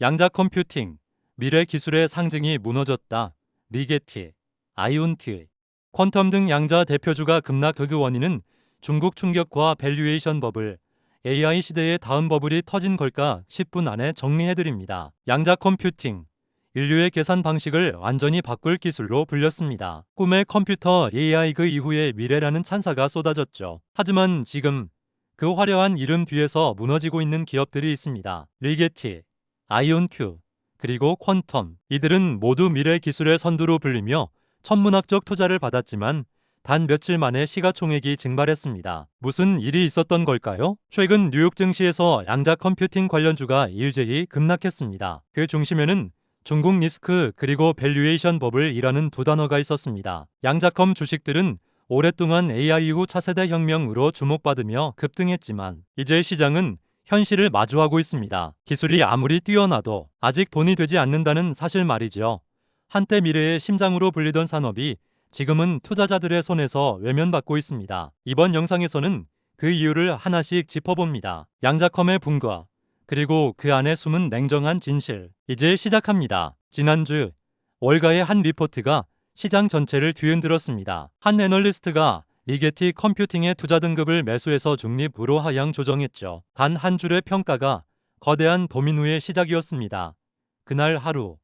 양자 컴퓨팅, 미래 기술의 상징이 무너졌다. 리게티, 아이온큐, 퀀텀 등 양자 대표주가 급락 그 원인은 중국 충격과 밸류에이션 버블, AI 시대의 다음 버블이 터진 걸까 10분 안에 정리해드립니다. 양자 컴퓨팅, 인류의 계산 방식을 완전히 바꿀 기술로 불렸습니다. 꿈의 컴퓨터 AI 그 이후의 미래라는 찬사가 쏟아졌죠. 하지만 지금 그 화려한 이름 뒤에서 무너지고 있는 기업들이 있습니다. 리게티, 아이온큐, 그리고 퀀텀. 이들은 모두 미래 기술의 선두로 불리며 천문학적 투자를 받았지만 단 며칠 만에 시가총액이 증발했습니다. 무슨 일이 있었던 걸까요? 최근 뉴욕 증시에서 양자 컴퓨팅 관련주가 일제히 급락했습니다. 그 중심에는 중국 리스크 그리고 밸류에이션 버블이라는 두 단어가 있었습니다. 양자컴 주식들은 오랫동안 AI 이후 차세대 혁명으로 주목받으며 급등했지만 이제 시장은 현실을 마주하고 있습니다. 기술이 아무리 뛰어나도 아직 돈이 되지 않는다는 사실 말이죠. 한때 미래의 심장으로 불리던 산업이 지금은 투자자들의 손에서 외면받고 있습니다. 이번 영상에서는 그 이유를 하나씩 짚어봅니다. 양자컴의 붕괴, 그리고 그 안에 숨은 냉정한 진실. 이제 시작합니다. 지난주 월가의 한 리포트가 시장 전체를 뒤흔들었습니다. 한 애널리스트가 리게티 컴퓨팅의 투자 등급을 매수해서 중립으로 하향 조정했죠. 단 한 줄의 평가가 거대한 도미노의 시작이었습니다. 그날 하루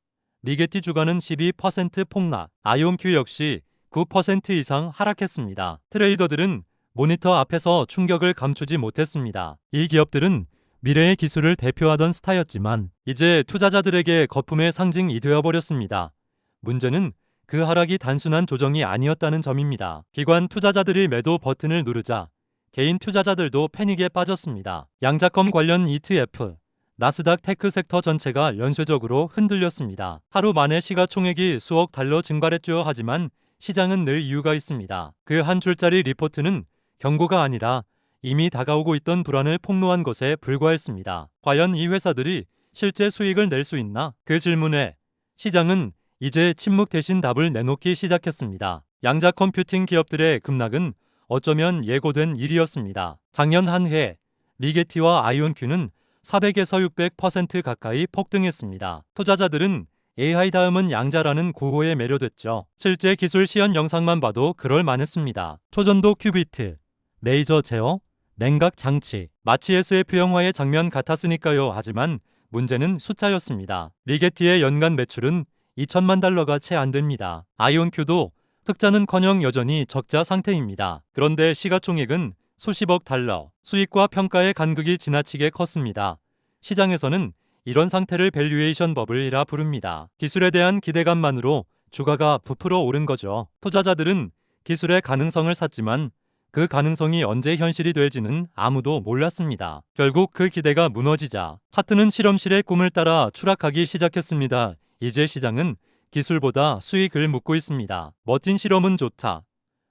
리게티 주가는 12% 폭락, 아이온큐 역시 9% 이상 하락했습니다. 트레이더들은 모니터 앞에서 충격을 감추지 못했습니다. 이 기업들은 미래의 기술을 대표하던 스타였지만 이제 투자자들에게 거품의 상징이 되어버렸습니다. 문제는 그 하락이 단순한 조정이 아니었다는 점입니다. 기관 투자자들이 매도 버튼을 누르자 개인 투자자들도 패닉에 빠졌습니다. 양자컴 관련 ETF, 나스닥 테크 섹터 전체가 연쇄적으로 흔들렸습니다. 하루 만에 시가총액이 수억 달러 증발했죠. 하지만 시장은 늘 이유가 있습니다. 그 한 줄짜리 리포트는 경고가 아니라 이미 다가오고 있던 불안을 폭로한 것에 불과했습니다. 과연 이 회사들이 실제 수익을 낼 수 있나? 그 질문에 시장은 이제 침묵 대신 답을 내놓기 시작했습니다. 양자 컴퓨팅 기업들의 급락은 어쩌면 예고된 일이었습니다. 작년 한 해 리게티와 아이온큐는 400에서 600% 가까이 폭등했습니다. 투자자들은 AI 다음은 양자라는 구호에 매료됐죠. 실제 기술 시연 영상만 봐도 그럴 만했습니다. 초전도 큐비트, 레이저 제어, 냉각 장치, 마치 SF 영화의 장면 같았으니까요. 하지만 문제는 숫자였습니다. 리게티의 연간 매출은 2천만 달러가 채 안 됩니다. 아이온큐도 흑자는커녕 여전히 적자 상태입니다. 그런데 시가총액은 수십억 달러, 수익과 평가의 간극이 지나치게 컸습니다. 시장에서는 이런 상태를 밸류에이션 버블이라 부릅니다. 기술에 대한 기대감만으로 주가가 부풀어 오른 거죠. 투자자들은 기술의 가능성을 샀지만 그 가능성이 언제 현실이 될지는 아무도 몰랐습니다. 결국 그 기대가 무너지자 차트는 실험실의 꿈을 따라 추락하기 시작했습니다. 이제 시장은 기술보다 수익을 묻고 있습니다. 멋진 실험은 좋다.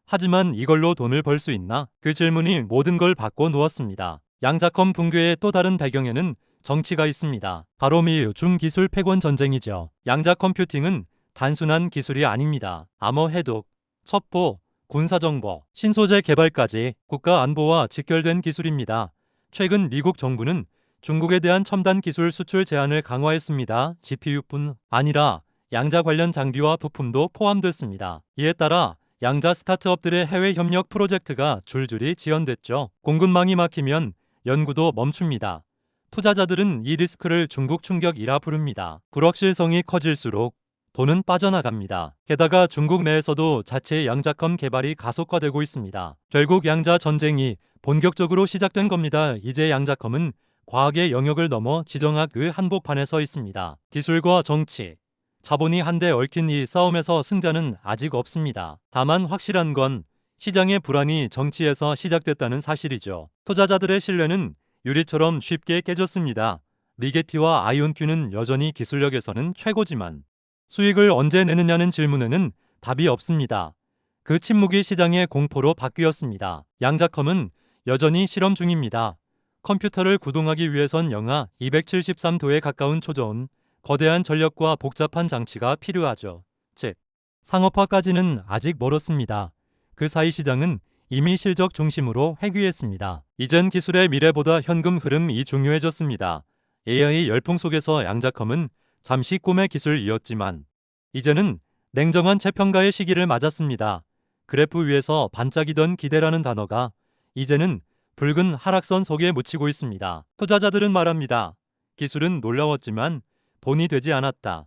하지만 이걸로 돈을 벌 수 있나? 그 질문이 모든 걸 바꿔 놓았습니다. 양자컴 붕괴의 또 다른 배경에는 정치가 있습니다. 바로 미 중기술 패권 전쟁이죠. 양자 컴퓨팅은 단순한 기술이 아닙니다. 암호 해독, 첩보, 군사정보, 신소재 개발까지 국가 안보와 직결된 기술입니다. 최근 미국 정부는 중국에 대한 첨단 기술 수출 제한을 강화했습니다. GPU뿐 아니라 양자 관련 장비와 부품도 포함됐습니다. 이에 따라 양자 스타트업들의 해외 협력 프로젝트가 줄줄이 지연됐죠. 공급망이 막히면 연구도 멈춥니다. 투자자들은 이 리스크를 중국 충격이라 부릅니다. 불확실성이 커질수록 돈은 빠져나갑니다. 게다가 중국 내에서도 자체 양자컴 개발이 가속화되고 있습니다. 결국 양자 전쟁이 본격적으로 시작된 겁니다. 이제 양자컴은 과학의 영역을 넘어 지정학의 한복판에 서 있습니다. 기술과 정치, 자본이 한데 얽힌 이 싸움에서 승자는 아직 없습니다. 다만 확실한 건 시장의 불안이 정치에서 시작됐다는 사실이죠. 투자자들의 신뢰는 유리처럼 쉽게 깨졌습니다. 리게티와 아이온큐는 여전히 기술력에서는 최고지만 수익을 언제 내느냐는 질문에는 답이 없습니다. 그 침묵이 시장의 공포로 바뀌었습니다. 양자컴은 여전히 실험 중입니다. 컴퓨터를 구동하기 위해선 영하 273도에 가까운 초저온, 거대한 전력과 복잡한 장치가 필요하죠. 즉, 상업화까지는 아직 멀었습니다. 그 사이 시장은 이미 실적 중심으로 회귀했습니다. 이젠 기술의 미래보다 현금 흐름이 중요해졌습니다. AI 열풍 속에서 양자컴은 잠시 꿈의 기술이었지만 이제는 냉정한 재평가의 시기를 맞았습니다. 그래프 위에서 반짝이던 기대라는 단어가 이제는 붉은 하락선 속에 묻히고 있습니다. 투자자들은 말합니다. 기술은 놀라웠지만 돈이 되지 않았다.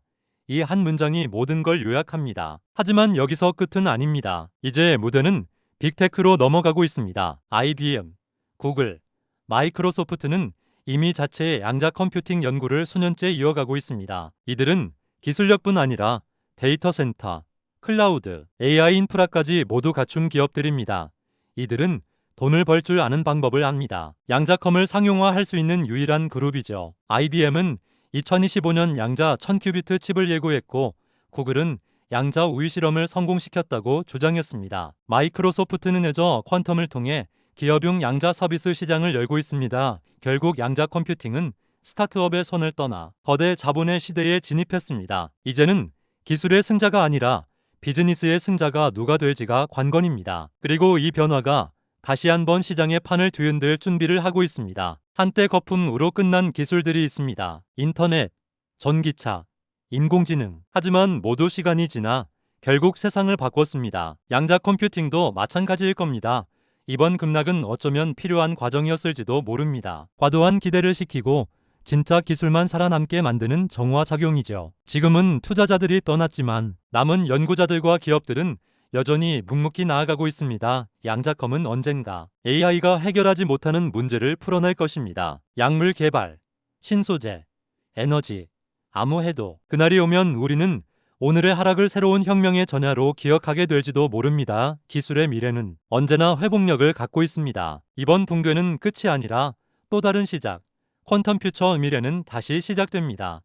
이 한 문장이 모든 걸 요약합니다. 하지만 여기서 끝은 아닙니다. 이제 무대는 빅테크로 넘어가고 있습니다. IBM, 구글, 마이크로소프트는 이미 자체의 양자 컴퓨팅 연구를 수년째 이어가고 있습니다. 이들은 기술력뿐 아니라 데이터 센터, 클라우드, AI 인프라까지 모두 갖춘 기업들입니다. 이들은 돈을 벌 줄 아는 방법을 압니다. 양자컴을 상용화할 수 있는 유일한 그룹이죠. IBM은 2025년 양자 1000큐비트 칩을 예고했고 구글은 양자 우위 실험을 성공시켰다고 주장했습니다. 마이크로소프트는 애저 퀀텀을 통해 기업용 양자 서비스 시장을 열고 있습니다. 결국 양자 컴퓨팅은 스타트업의 손을 떠나 거대 자본의 시대에 진입했습니다. 이제는 기술의 승자가 아니라 비즈니스의 승자가 누가 될지가 관건입니다. 그리고 이 변화가 다시 한번 시장의 판을 뒤흔들 준비를 하고 있습니다. 한때 거품으로 끝난 기술들이 있습니다. 인터넷, 전기차, 인공지능. 하지만 모두 시간이 지나 결국 세상을 바꿨습니다. 양자 컴퓨팅도 마찬가지일 겁니다. 이번 급락은 어쩌면 필요한 과정이었을지도 모릅니다. 과도한 기대를 시키고 진짜 기술만 살아남게 만드는 정화작용이죠. 지금은 투자자들이 떠났지만 남은 연구자들과 기업들은 여전히 묵묵히 나아가고 있습니다. 양자컴은 언젠가 AI가 해결하지 못하는 문제를 풀어낼 것입니다. 약물 개발, 신소재, 에너지, 암호해독. 그날이 오면 우리는 오늘의 하락을 새로운 혁명의 전야로 기억하게 될지도 모릅니다. 기술의 미래는 언제나 회복력을 갖고 있습니다. 이번 붕괴는 끝이 아니라 또 다른 시작. 퀀텀 퓨처 미래는 다시 시작됩니다.